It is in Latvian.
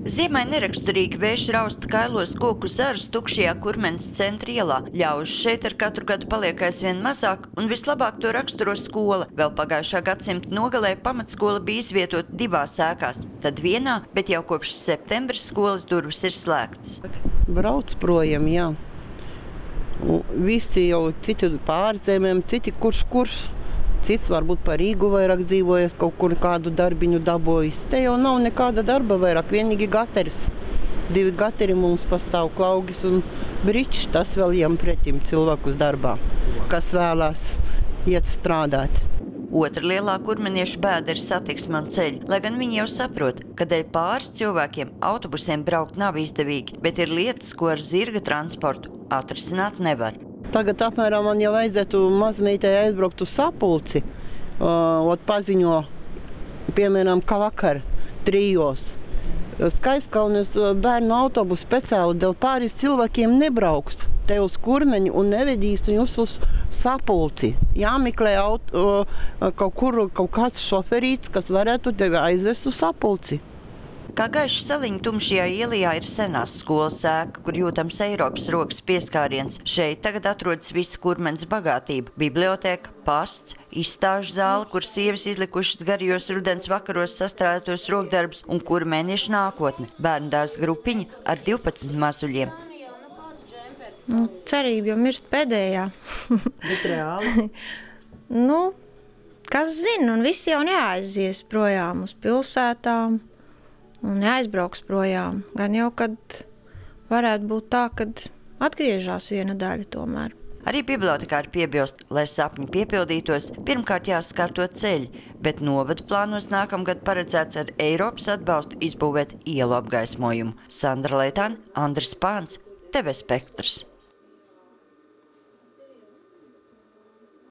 Ziemai neraksturīgi vējš rausta kailos koku zarus tukšajā Kurmenes centra ielā. Ļaužu šeit ar katru gadu paliek aizvien mazāk, un vislabāk to raksturo skola. Vēl pagājušā gadsimta nogalē pamatskola bija izvietota divās ēkās. Tad vienā, bet jau kopš septembra skolas durvis ir slēgtas. Brauc projām, jā. Visi jau citi pārzemēm, citi kurš. Cits varbūt par Rīgu vairāk dzīvojas, kaut kur kādu darbiņu dabojis. Te jau nav nekāda darba vairāk, vienīgi gateris. 2 gateri mums pastāv, Klaugis un Bričs, tas vēl jām pretim cilvēkus darbā, kas vēlās iet strādāt. Otra lielā kurmeniešu bēda ir satiksme un ceļi, lai gan viņi jau saprot, ka dēļ pāris cilvēkiem autobusiem braukt nav izdevīgi, bet ir lietas, ko ar zirga transportu atrisināt nevar. Tagad apmēram man jau vajadzētu mazmītei aizbraukt uz Sapulci. Paziņo, piemēram, ka vakar 3. Skaistkalnes bērnu autobusu speciāli dēļ pāris cilvēkiem nebrauks te uz Kurmeni un nevedīs viņus uz Sapulci. Jāmeklē kaut kāds šoferīts, kas varētu tevi aizvest uz Sapulci. Kā gaiša saliņa tumšajā ielā ir senās skolas ēka, kur jūtams Eiropas rokas pieskāriens. Šeit tagad atrodas visa Kurmenes bagātība – biblioteka, pasts, izstāžu zāle, kur sievas izlikušas garajos rudens vakaros sastrādātos rokdarbus un kurmeniešu nākotne – bērndārs grupiņa ar 12 mazuļiem. Cerība jau mirst pēdējā. Bet reāli? Kas zina, un visi jau neaizies projām uz pilsētām. Un neaizbrauks projām. Gan jau, kad varētu būt tā, kad atgriežās viena daļa tomēr. Arī bibliotekāri piebilst, lai sapņi piepildītos, pirmkārt jāskārto ceļi, bet novada plānos nākamgad paredzēts ar Eiropas atbalstu izbūvēt ielu apgaismojumu. Sandra Leitāne, Andris Pāns, TV Spektrs.